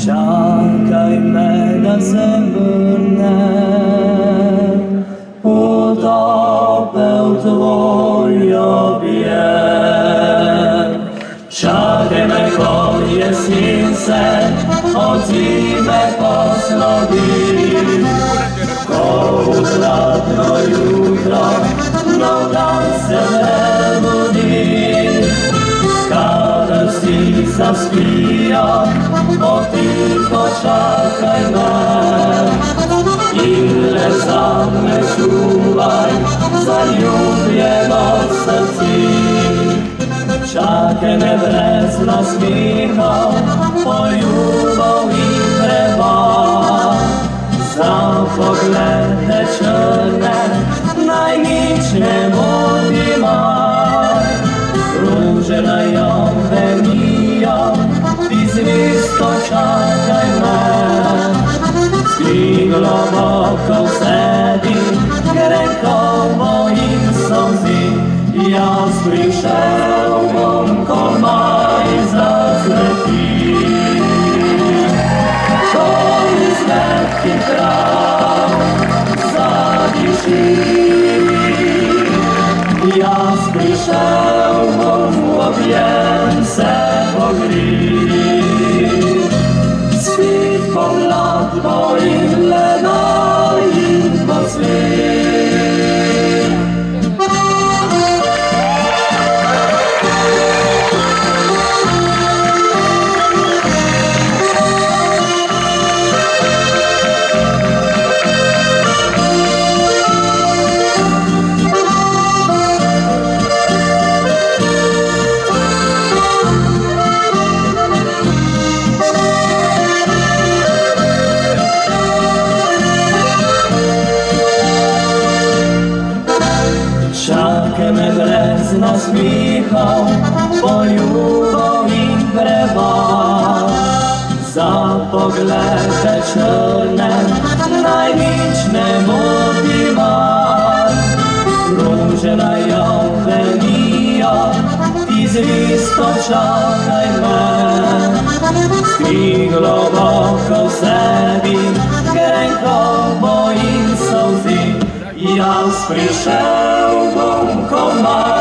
Čakaj me, da se vrnem, utopel tvoj objem. Čakaj me, ko jesnim se od zime poslovi, ko v zlatno jutro nov dan se prebudi. Kadar vsi zaspijo, potiho čakaj me in le zame čuvaj zaljubljenost srci. Čakaj me brez nasmihov, poljubov in prevod, za poglede črne naj nič ne moti maj. Kruženajo venijo, ti zvisto čakaj me, spri globoko v sebi, grekovo in solzi. Jaz prišel bom, ko maj zacveti, ko izletki trav zadiši. Jaz prišel bom, v objem se pogri, spit pomlad bo in leda in posvet. Čakaj me brez nasmihov, poljubov in prevod, za poglede črne naj nič ne moti maj. Kruženajo venijo, ti zvisto čakaj me, spri globoko v sebi, grenkovo in solzi. Jaz prišel bom, ko maj